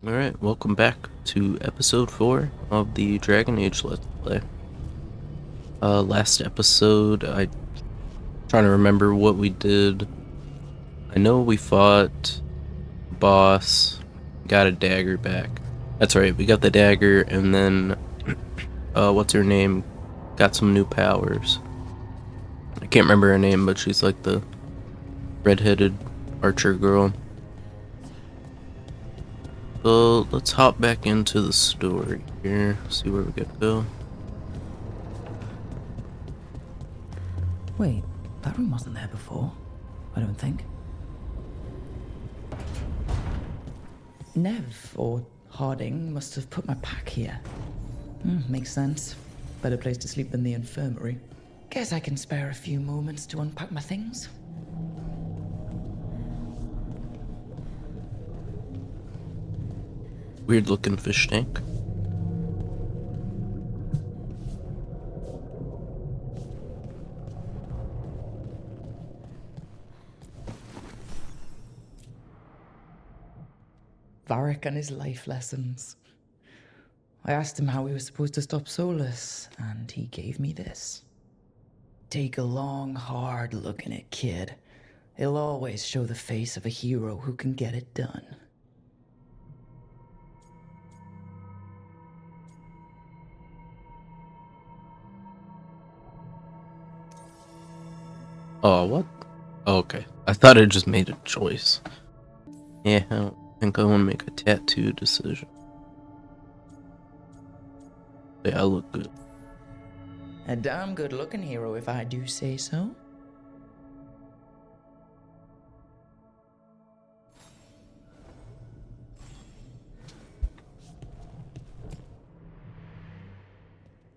Alright, welcome back to episode 4 of the Dragon Age Let's Play. Last episode, trying to remember what we did. I know we fought a boss, got a dagger back. That's right, we got the dagger, and then, what's her name? Got some new powers. I can't remember her name, but she's like the red-headed archer girl. So let's hop back into the story here, see where we gotta go. Wait, that room wasn't there before, I don't think. Nev, or Harding, must have put my pack here. Makes sense. Better place to sleep than the infirmary. Guess I can spare a few moments to unpack my things. Weird looking fish tank. Varric and his life lessons. I asked him how we were supposed to stop Solus, and he gave me this. Take a long, hard look in it, kid. It'll always show the face of a hero who can get it done. Oh, what? Oh, okay. I thought I just made a choice. Yeah, I don't think I want to make a tattoo decision. Yeah, I look good. A damn good-looking hero, if I do say so.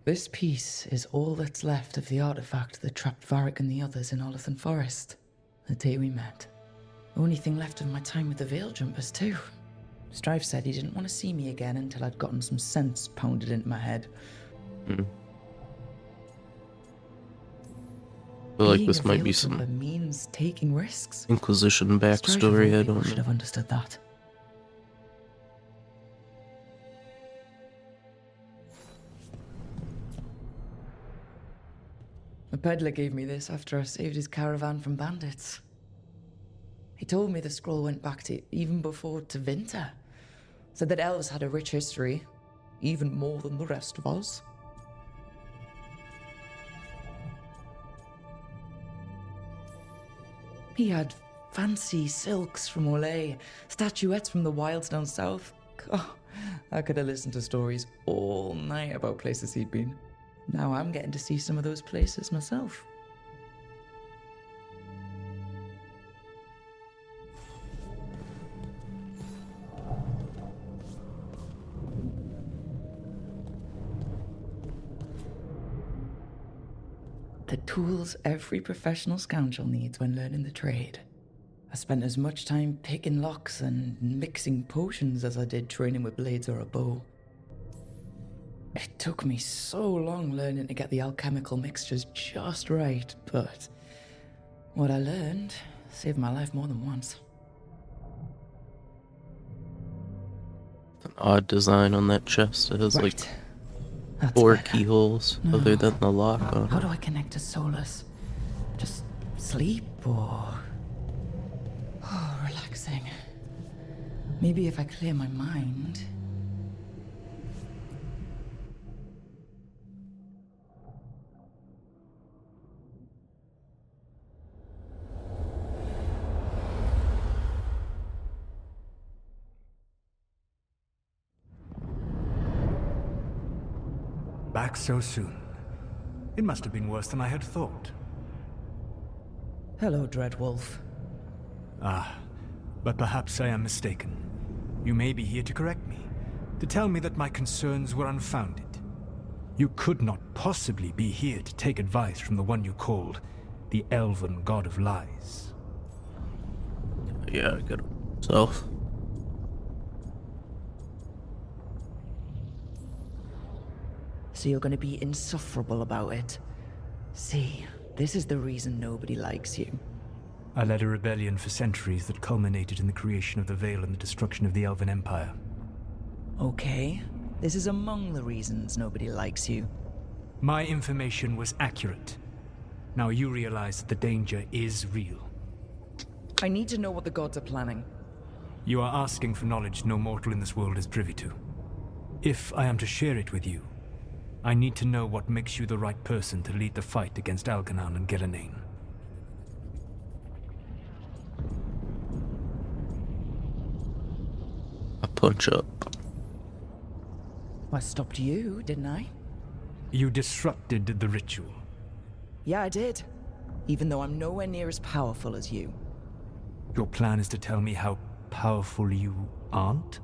This piece is all that's left of the artifact that trapped Varric and the others in Olithan Forest, the day we met. Only thing left of my time with the Veil Jumpers, too. Strife said he didn't want to see me again until I'd gotten some sense pounded into my head. I feel like Being this a might Veil be Jumper some means taking risks. Inquisition backstory, I don't should know. have understood that. The peddler gave me this after I saved his caravan from bandits. He told me the scroll went back to even before Tevinter. Said that elves had a rich history, even more than the rest of us. He had fancy silks from Olay, statuettes from the wilds down south. Oh, I could have listened to stories all night about places he'd been. Now I'm getting to see some of those places myself. The tools every professional scoundrel needs when learning the trade. I spent as much time picking locks and mixing potions as I did training with blades or a bow. It took me so long learning to get the alchemical mixtures just right, but what I learned saved my life more than once. An odd design on that chest. It has like That's 4 better. keyholes No. other than the lock on How it. do I connect to Solus? Just sleep or... Oh, relaxing. Maybe if I clear my mind... Back so soon. It must have been worse than I had thought. Hello, Dreadwolf. Ah, but perhaps I am mistaken. You may be here to correct me, to tell me that my concerns were unfounded. You could not possibly be here to take advice from the one you called the Elven God of Lies. Yeah, I got it myself. So you're gonna be insufferable about it. See, this is the reason nobody likes you. I led a rebellion for centuries that culminated in the creation of the Veil and the destruction of the Elven Empire. Okay, this is among the reasons nobody likes you. My information was accurate. Now you realize that the danger is real. I need to know what the gods are planning. You are asking for knowledge no mortal in this world is privy to. If I am to share it with you, I need to know what makes you the right person to lead the fight against Algernon and Gillenane. I punch up. I stopped you, didn't I? You disrupted the ritual. Yeah, I did. Even though I'm nowhere near as powerful as you. Your plan is to tell me how powerful you aren't?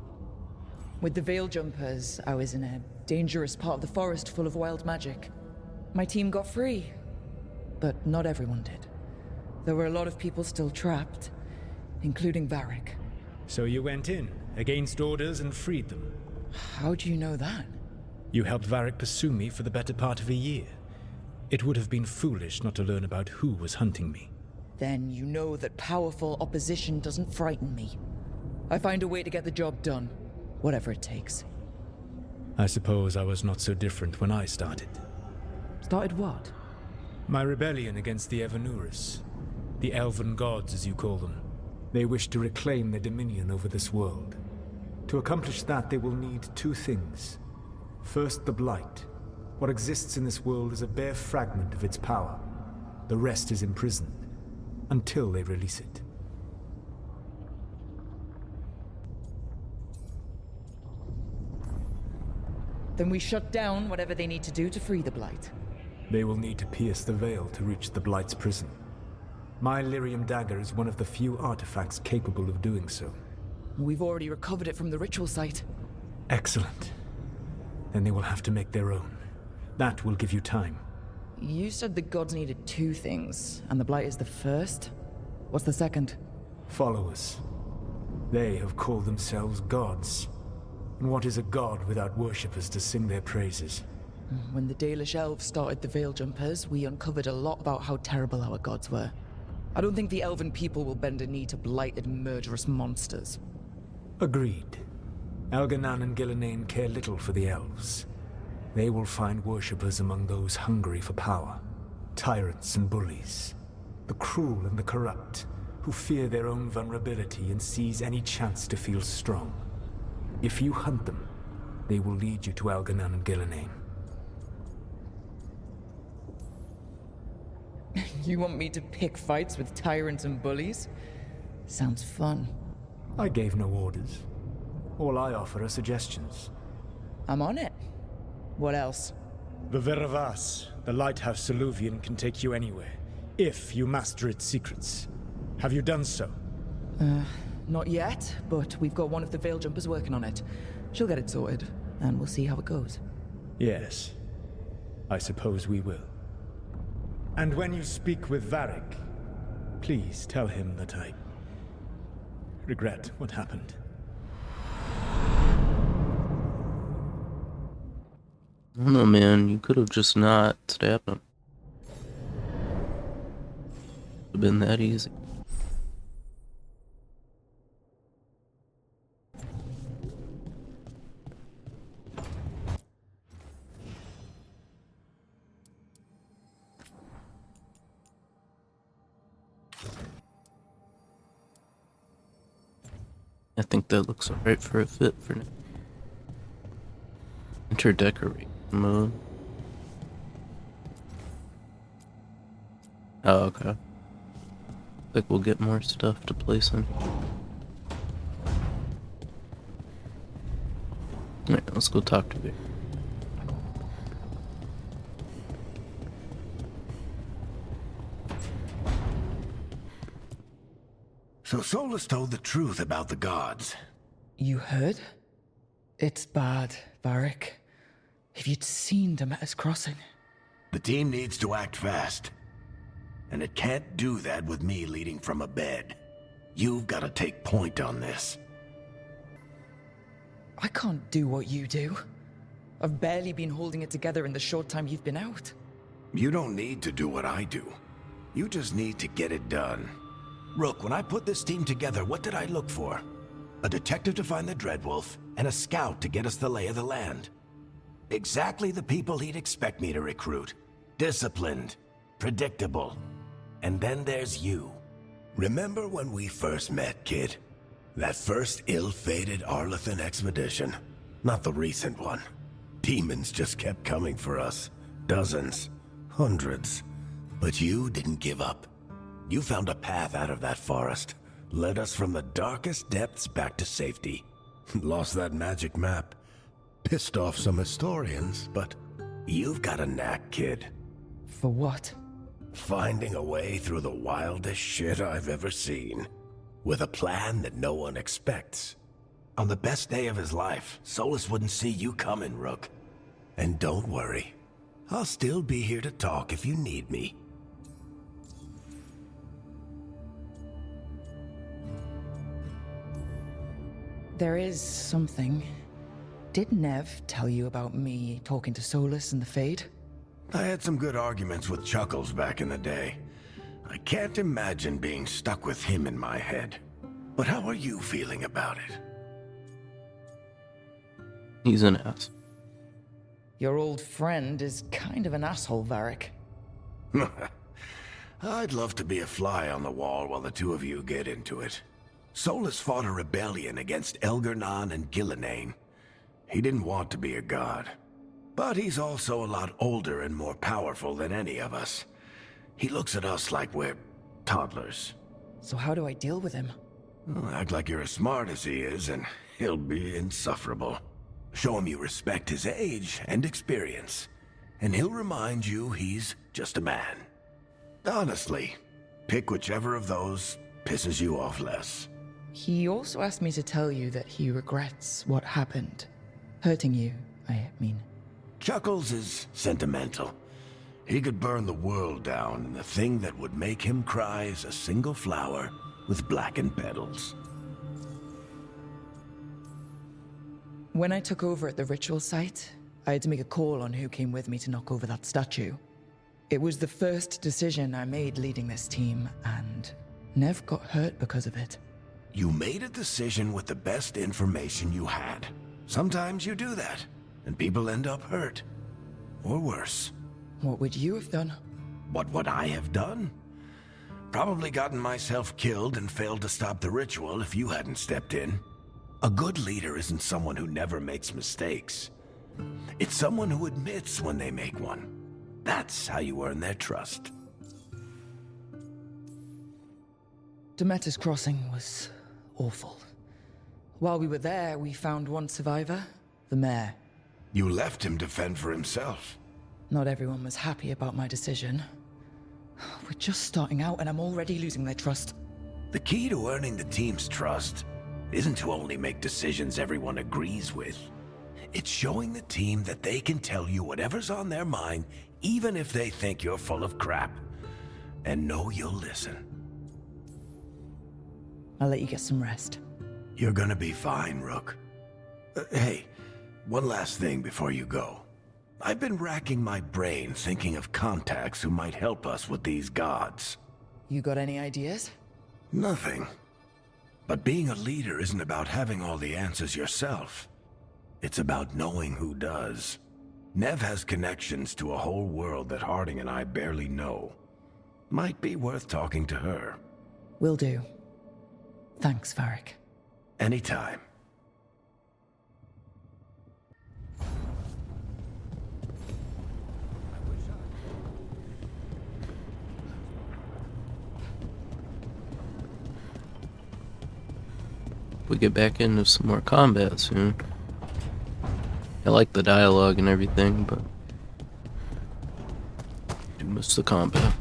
With the Veil Jumpers, I was in a dangerous part of the forest full of wild magic. My team got free, but not everyone did. There were a lot of people still trapped, including Varric. So you went in, against orders, and freed them. How do you know that? You helped Varric pursue me for the better part of a year. It would have been foolish not to learn about who was hunting me. Then you know that powerful opposition doesn't frighten me. I find a way to get the job done, whatever it takes. I suppose I was not so different when I started. Started what? My rebellion against the Evanuris. The elven gods, as you call them. They wish to reclaim their dominion over this world. To accomplish that, they will need two things. First, the Blight. What exists in this world is a bare fragment of its power. The rest is imprisoned, until they release it. Then we shut down whatever they need to do to free the Blight. They will need to pierce the veil to reach the Blight's prison. My Lyrium dagger is one of the few artifacts capable of doing so. We've already recovered it from the ritual site. Excellent. Then they will have to make their own. That will give you time. You said the gods needed two things, and the Blight is the first? What's the second? Followers. They have called themselves gods. And what is a god without worshippers to sing their praises? When the Dalish elves started the Veil Jumpers, we uncovered a lot about how terrible our gods were. I don't think the elven people will bend a knee to blighted, murderous monsters. Agreed. Algernon and Gillenane care little for the elves. They will find worshippers among those hungry for power. Tyrants and bullies. The cruel and the corrupt, who fear their own vulnerability and seize any chance to feel strong. If you hunt them, they will lead you to Algernon and Gillenane. You want me to pick fights with tyrants and bullies? Sounds fun. I gave no orders. All I offer are suggestions. I'm on it. What else? The Veravas, the lighthouse Soluvian, can take you anywhere, if you master its secrets. Have you done so? Not yet, but we've got one of the Veil Jumpers working on it. She'll get it sorted, and we'll see how it goes. Yes. I suppose we will. And when you speak with Varric, please tell him that I regret what happened. I don't know, man. You could have just not stabbed him. Would have been that easy. I think that looks alright for a fit for now. Enter decorate mode. Oh, okay. Like we'll get more stuff to place in. Alright, let's go talk to Vic. So Solus told the truth about the gods. You heard? It's bad, Varric. If you'd seen Demeter's crossing. The team needs to act fast. And it can't do that with me leading from a bed. You've got to take point on this. I can't do what you do. I've barely been holding it together in the short time you've been out. You don't need to do what I do. You just need to get it done. Rook, when I put this team together, what did I look for? a detective to find the Dreadwolf, and a scout to get us the lay of the land. Exactly the people he'd expect me to recruit. Disciplined, predictable. And then there's you. Remember when we first met, kid? That first ill-fated Arlathan expedition? Not the recent one. Demons just kept coming for us. Dozens. Hundreds. But you didn't give up. You found a path out of that forest. Led us from the darkest depths back to safety. Lost that magic map. Pissed off some historians, but you've got a knack, kid. For what? Finding a way through the wildest shit I've ever seen. With a plan that no one expects. On the best day of his life, Solus wouldn't see you coming, Rook. And don't worry. I'll still be here to talk if you need me. There is something. Did Nev tell you about me talking to Solus and the Fade? I had some good arguments with Chuckles back in the day. I can't imagine being stuck with him in my head. But how are you feeling about it? He's an ass. Your old friend is kind of an asshole, Varric. I'd love to be a fly on the wall while the two of you get into it. Solus fought a rebellion against Elgar'nan and Gillenane. He didn't want to be a god. But he's also a lot older and more powerful than any of us. He looks at us like we're toddlers. So how do I deal with him? Well, act like you're as smart as he is, and he'll be insufferable. Show him you respect his age and experience, and he'll remind you he's just a man. Honestly, pick whichever of those pisses you off less. He also asked me to tell you that he regrets what happened. Hurting you, I mean. Chuckles is sentimental. He could burn the world down, and the thing that would make him cry is a single flower with blackened petals. When I took over at the ritual site, I had to make a call on who came with me to knock over that statue. It was the first decision I made leading this team, and Nev got hurt because of it. You made a decision with the best information you had. Sometimes you do that, and people end up hurt. Or worse. What would you have done? What would I have done? Probably gotten myself killed and failed to stop the ritual if you hadn't stepped in. A good leader isn't someone who never makes mistakes. It's someone who admits when they make one. That's how you earn their trust. Demeter's crossing was awful. While we were there, we found one survivor, the mayor. You left him to fend for himself. Not everyone was happy about my decision. We're just starting out and I'm already losing their trust. The key to earning the team's trust isn't to only make decisions everyone agrees with. It's showing the team that they can tell you whatever's on their mind, even if they think you're full of crap. And know you'll listen. I'll let you get some rest. You're gonna be fine, Rook. Hey, one last thing before you go. I've been racking my brain thinking of contacts who might help us with these gods. You got any ideas? Nothing. But being a leader isn't about having all the answers yourself. It's about knowing who does. Nev has connections to a whole world that Harding and I barely know. Might be worth talking to her. Will do. Thanks, Varric. Anytime. We get back into some more combat soon. I like the dialogue and everything, but I do miss the combat.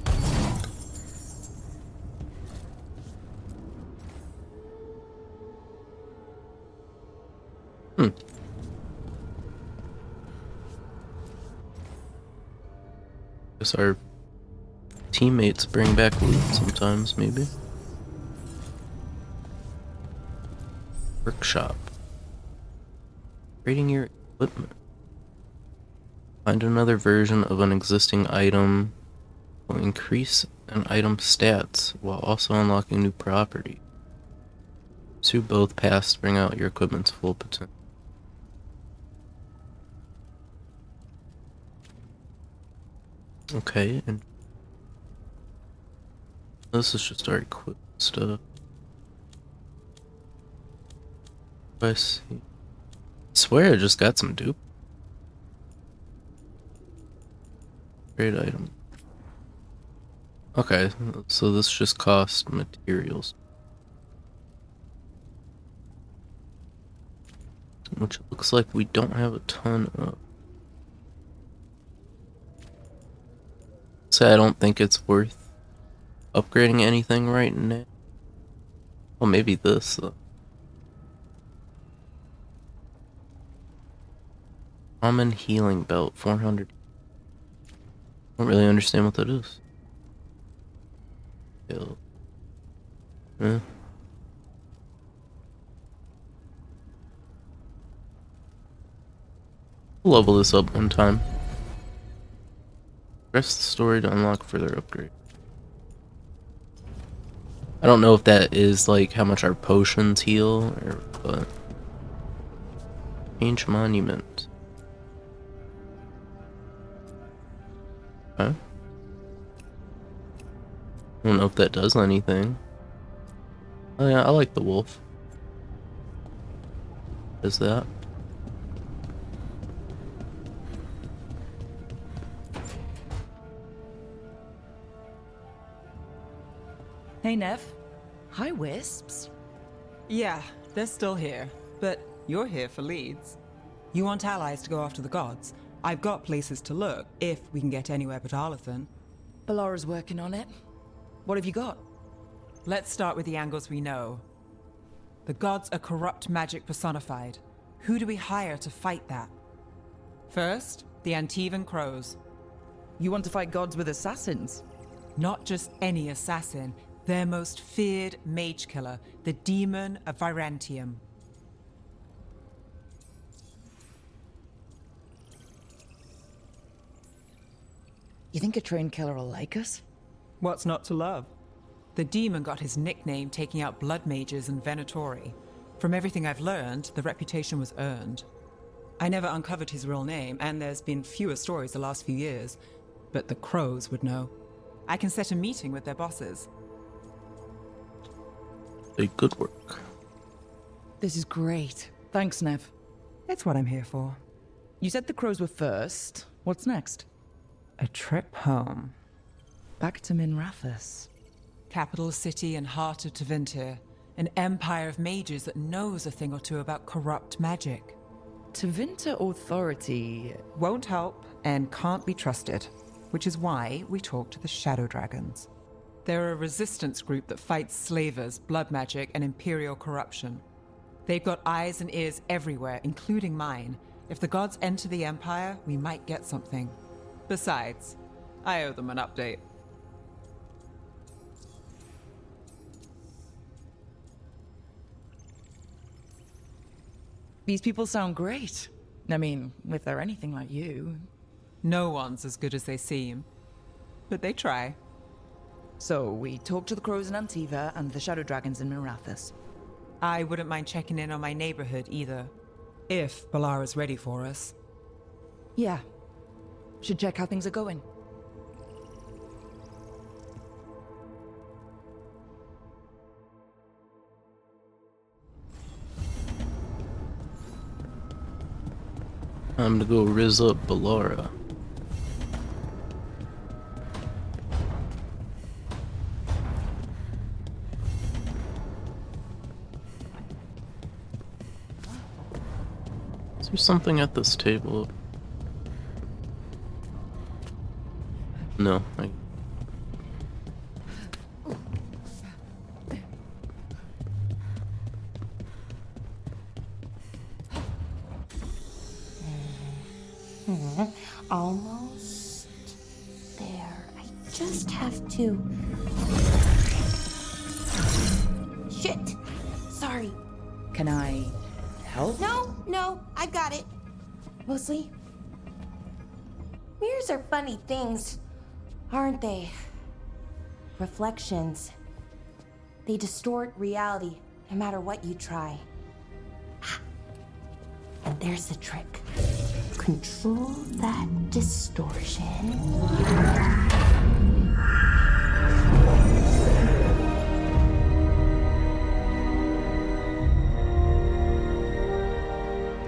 Guess our teammates bring back loot sometimes, maybe. Workshop. Rating your equipment. Find another version of an existing item will increase an item's stats while also unlocking new property. So both pass to bring out your equipment's full potential. Okay, and this is just our equip stuff. I see. I swear I just got some dupe. Great item. Okay, so this just cost materials. Which looks like we don't have a ton of. So I don't think it's worth upgrading anything right now. Well, maybe this though. Common healing belt, 400. I don't really understand what that is. Heal. Eh. We'll level this up one time. Press the story to unlock further upgrade. I don't know if that is like how much our potions heal or what. Change monument. Okay. I don't know if that does anything. Oh yeah, I like the wolf. Is that? Hey, Nev. Hi, Wisps. Yeah, they're still here, but you're here for leads. You want allies to go after the gods? I've got places to look, if we can get anywhere but Arlathan. Ballara's working on it. What have you got? Let's start with the angles we know. The gods are corrupt magic personified. Who do we hire to fight that? First, the Antivan Crows. You want to fight gods with assassins? Not just any assassin, their most feared mage killer, the Demon of Virantium. You think a trained killer will like us? What's not to love? The demon got his nickname taking out blood mages and Venatori. From everything I've learned, the reputation was earned. I never uncovered his real name, and there's been fewer stories the last few years, but the Crows would know. I can set a meeting with their bosses. Good work. This is great. Thanks, Nev. It's what I'm here for. You said the crows were first. What's next? A trip home. Back to Minrathous. Capital city and heart of Tevinter. An empire of mages that knows a thing or two about corrupt magic. Tevinter Authority. Won't help and can't be trusted, which is why we talk to the Shadow Dragons. They're a resistance group that fights slavers, blood magic, and imperial corruption. They've got eyes and ears everywhere, including mine. If the gods enter the Empire, we might get something. Besides, I owe them an update. These people sound great. I mean, if they're anything like you. No one's as good as they seem, but they try. So, we talk to the crows in Antiva and the shadow dragons in Minrathous. I wouldn't mind checking in on my neighborhood either, if Ballara's ready for us. Yeah. Should check how things are going. Time to go riz up Ballara. Is there something at this table? No, Almost there. I just have to. Shit! Sorry. Can I help? No, I've got it. Mostly. Mirrors are funny things, aren't they? Reflections. They distort reality, no matter what you try. And there's the trick. Control that distortion.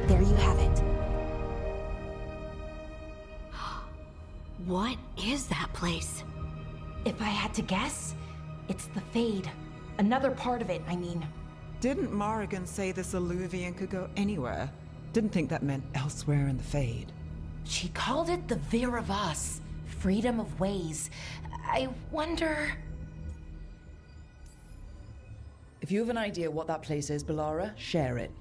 There you have it. What is that place? If I had to guess, it's the Fade. Another part of it, I mean. Didn't Morrigan say this Illuvian could go anywhere? Didn't think that meant elsewhere in the Fade. She called it the Vir of Us, freedom of ways. I wonder... If you have an idea what that place is, Bellara, share it.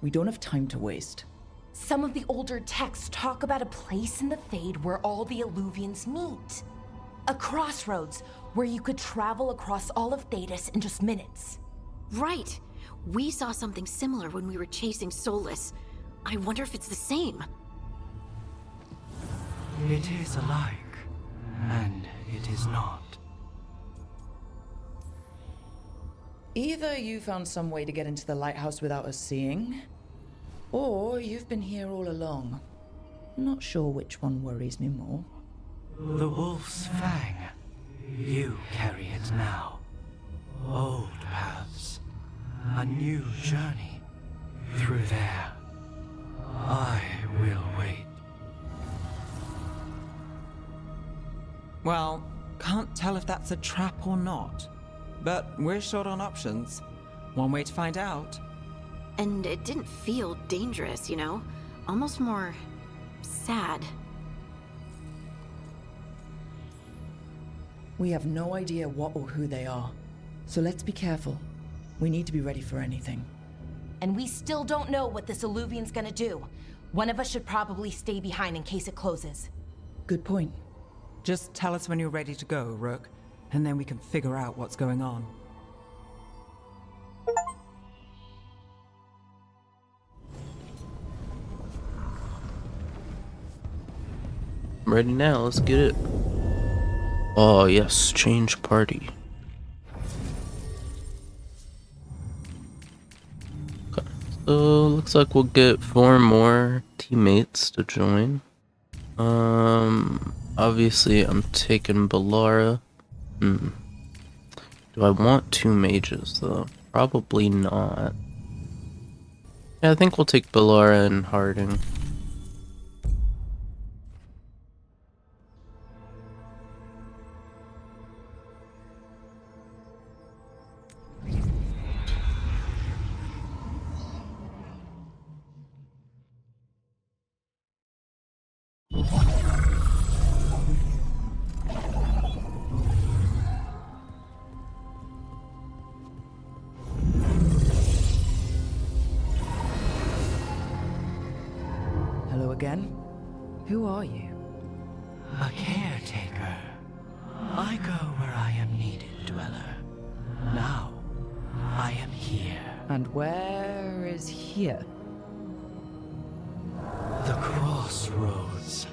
We don't have time to waste. Some of the older texts talk about a place in the Fade where all the Illuvians meet. A crossroads where you could travel across all of Thedas in just minutes. Right. We saw something similar when we were chasing Solus. I wonder if it's the same. It is alike, and it is not. Either you found some way to get into the lighthouse without us seeing, or you've been here all along. Not sure which one worries me more. The wolf's fang. You carry it now. Old paths. A new journey. Through there. I will wait. Well, can't tell if that's a trap or not. But we're short on options. One way to find out. And it didn't feel dangerous, you know? Almost more... sad. We have no idea what or who they are. So let's be careful. We need to be ready for anything. And we still don't know what this Illuvian's gonna do. One of us should probably stay behind in case it closes. Good point. Just tell us when you're ready to go, Rook, and then we can figure out what's going on. I'm ready now, let's get it. Oh yes, change party. Okay, so looks like we'll get 4 more teammates to join. Obviously I'm taking Bellara. Do I want 2 mages though? Probably not. Yeah, I think we'll take Bellara and Harding. Hello again. Who are you? A caretaker. I go where I am needed, Dweller. Now, I am here. And where is here? The crossroads.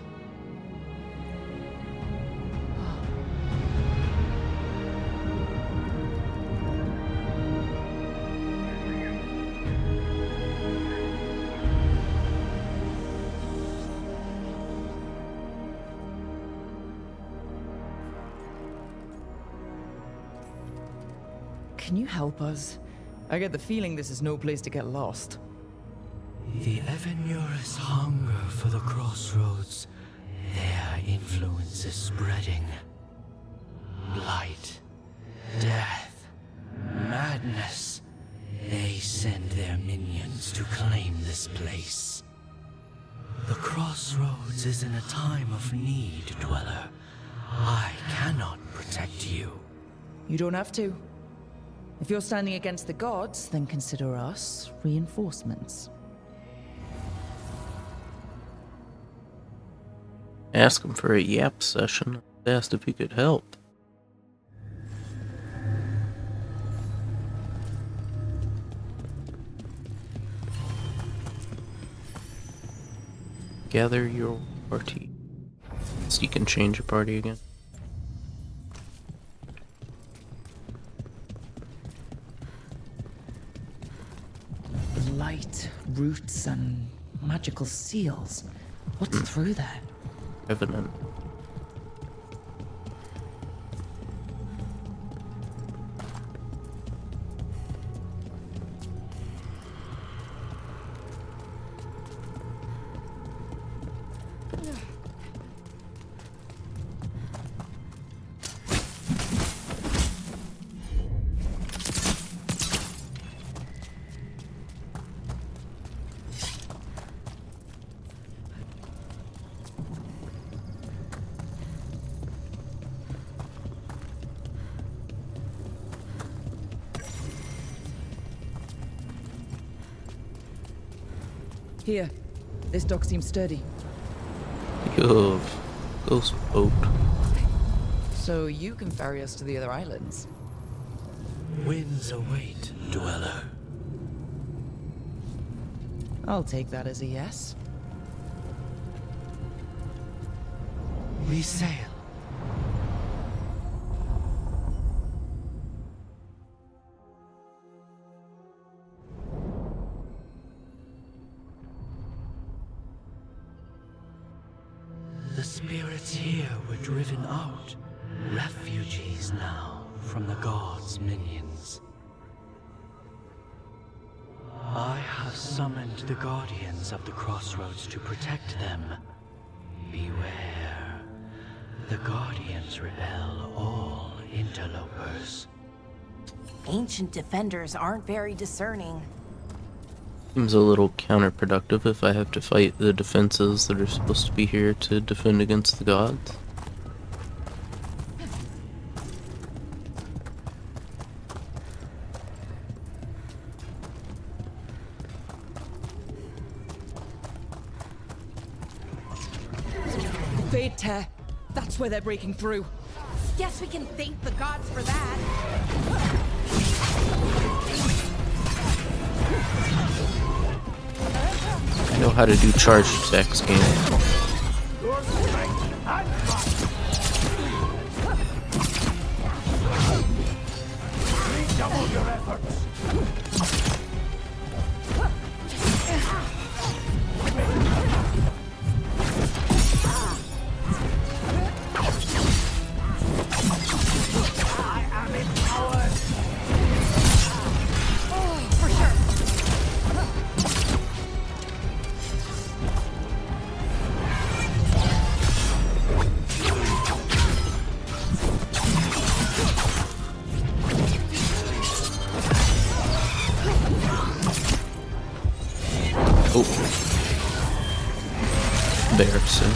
Can you help us? I get the feeling this is no place to get lost. The Evanurus hunger for the crossroads. Their influence is spreading. Blight, death, madness. They send their minions to claim this place. The crossroads is in a time of need, Dweller. I cannot protect you. You don't have to. If you're standing against the gods, then consider us reinforcements. Ask him for a yap session. Asked if he could help. Gather your party. So you can change your party again. roots and magical seals. What's through there? Revenant. Here. This dock seems sturdy. Yo, ghost boat. So you can ferry us to the other islands? Winds await, dweller. I'll take that as a yes. We sail. The spirits here were driven out, refugees now from the gods' minions. I have summoned the guardians of the crossroads to protect them. Beware. The guardians repel all interlopers. Ancient defenders aren't very discerning. Seems a little counterproductive if I have to fight the defenses that are supposed to be here to defend against the gods. Fade tear. That's where they're breaking through. Guess we can thank the gods for that. I know how to do charge attacks, game. Redouble your efforts. Embarrassing.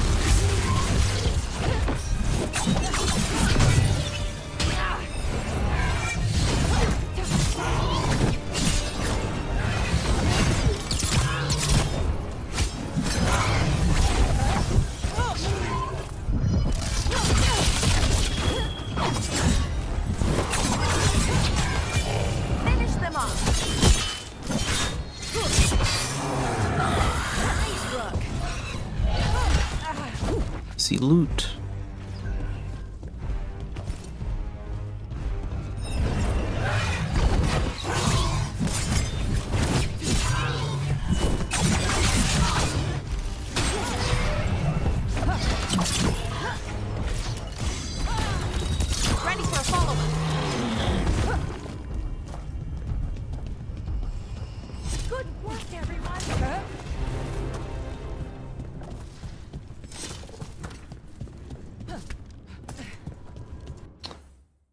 Finish them off. Nice look. See loot. Ready for a follow-up. Good work, everyone.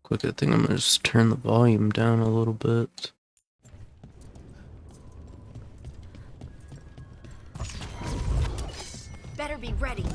Quick, I think I'm gonna just turn the volume down a little bit. Better be ready.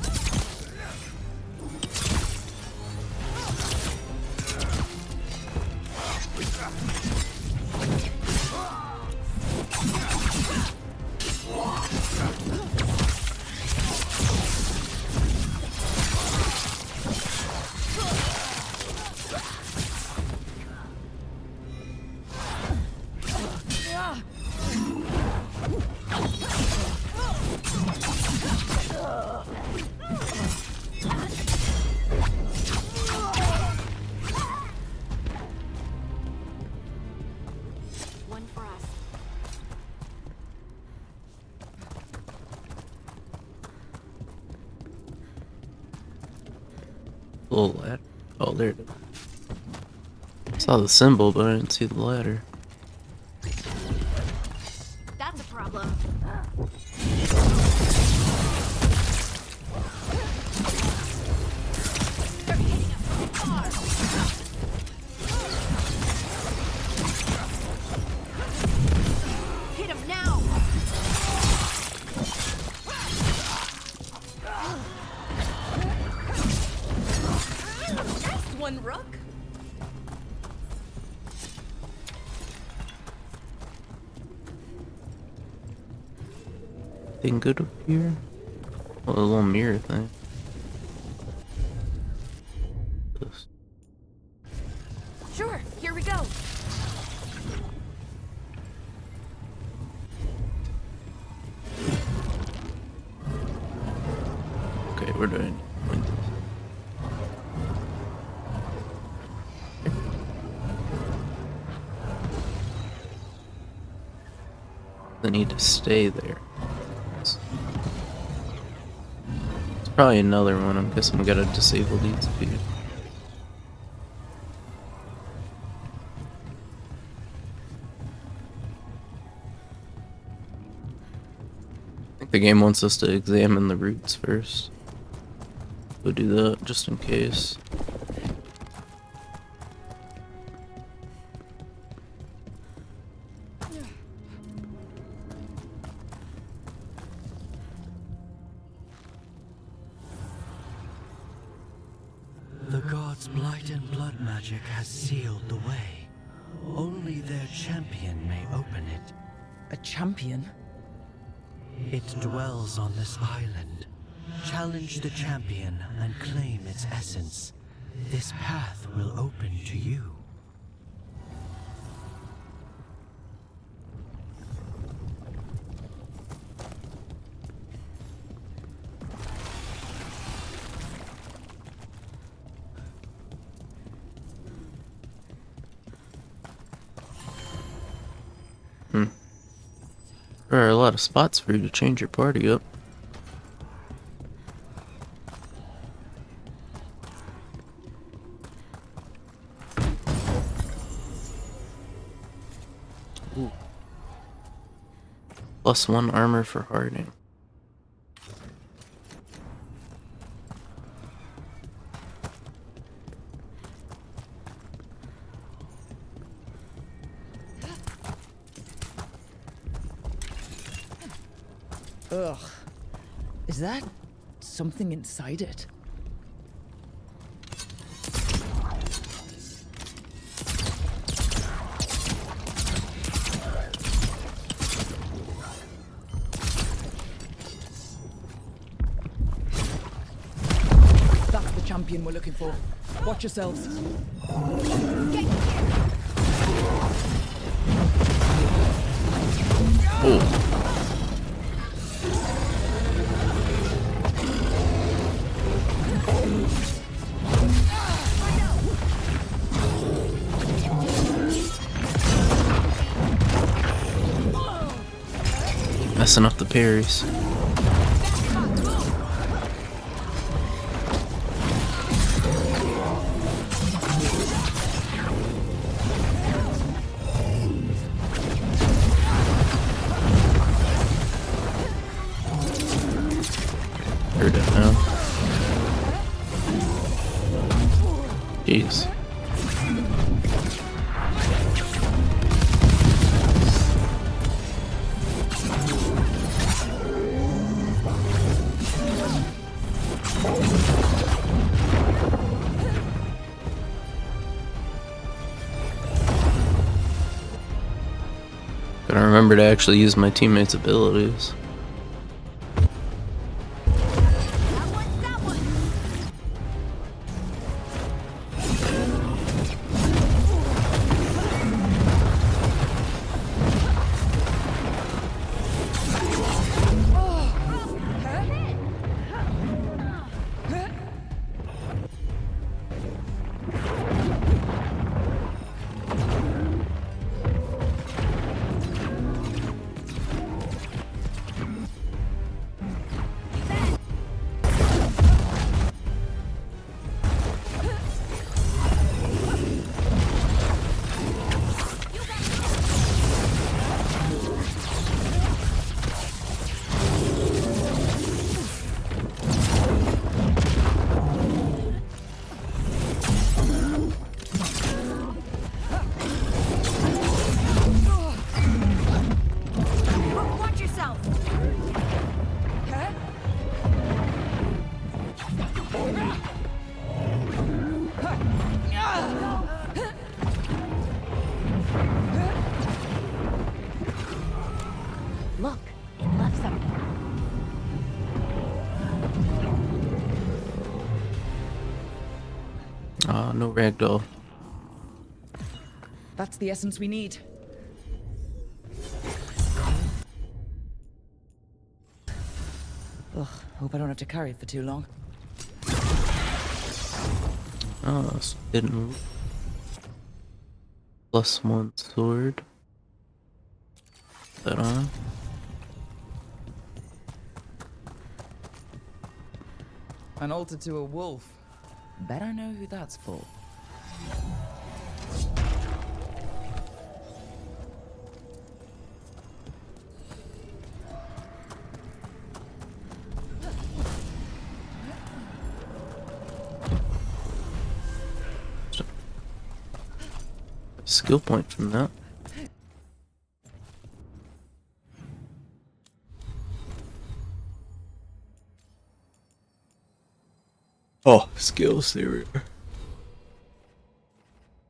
Little ladder. Oh, there it is. Saw the symbol, but I didn't see the ladder. That's a problem. They're hitting us from far. Hit him now. Nice one, Rook. Anything good up here? Oh, a little mirror thing. This. Sure, here we go. Okay, we're doing. I need to stay there. It's probably another one. I'm guessing we gotta disable these two. I think the game wants us to examine the roots first. We'll do that just in case. The gods' blight and blood magic has sealed the way. Only their champion may open it. A champion? It dwells on this island. Challenge the champion and claim its essence. This path will open to you. There are a lot of spots for you to change your party up. Ooh. +1 armor for hardening. Ugh. Is that something inside it? That's the champion we're looking for. Watch yourselves. Oh. Messing up the parries. Heard it now. Jeez. Gotta remember to actually use my teammates' abilities. Ah, no ragdoll. That's the essence we need. Ugh, hope I don't have to carry it for too long. Oh, didn't. +1 sword. Put that on. An altar to a wolf. Bet I know who that's for. Skill point from that. Oh, skills, there we are.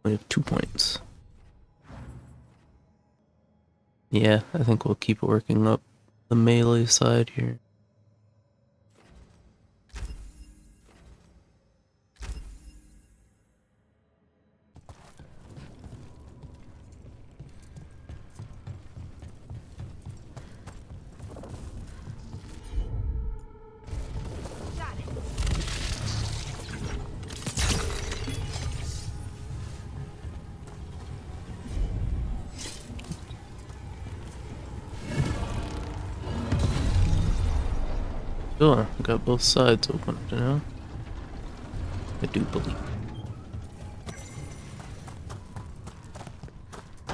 We have 2 points. Yeah, I think we'll keep working up the melee side here. Sure, got both sides open, you know? I do believe. I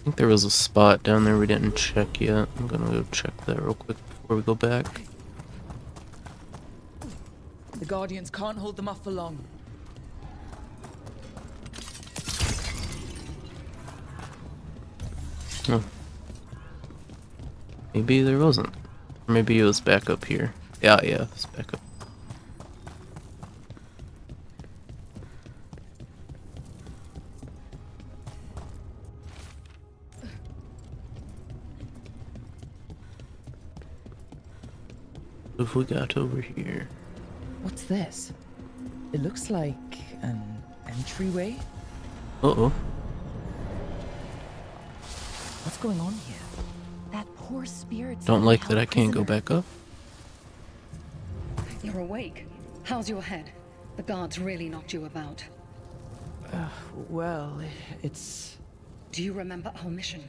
think there was a spot down there we didn't check yet. I'm gonna go check that real quick before we go back. The Guardians can't hold them off for long. Oh. Maybe there wasn't. Or maybe it was back up here. Yeah, it's back up. What have we got over here? What's this? It looks like an entryway. Uh-oh. What's going on here? That poor spirit's Don't being like held that I can't go prisoner. back up. You're awake. How's your head? The guards really knocked you about. Well, it's... Do you remember our mission?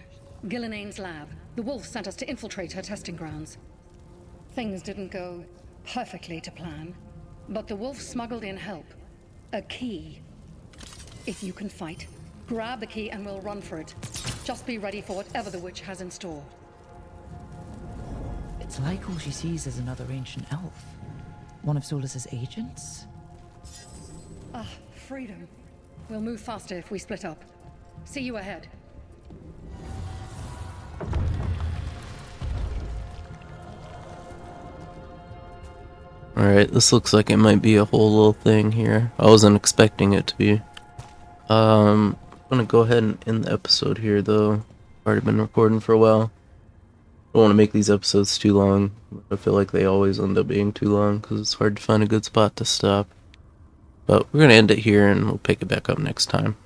Gillenane's lab. The wolf sent us to infiltrate her testing grounds. Things didn't go perfectly to plan, but the wolf smuggled in help. A key. If you can fight, grab the key and we'll run for it. Just be ready for whatever the witch has in store. It's like all she sees is another ancient elf. One of Solus's agents? Ah, freedom. We'll move faster if we split up. See you ahead. Alright, this looks like it might be a whole little thing here. I wasn't expecting it to be. I'm gonna go ahead and end the episode here though. Already been recording for a while. Don't want to make these episodes too long. I feel like they always end up being too long because it's hard to find a good spot to stop. But we're gonna end it here and we'll pick it back up next time.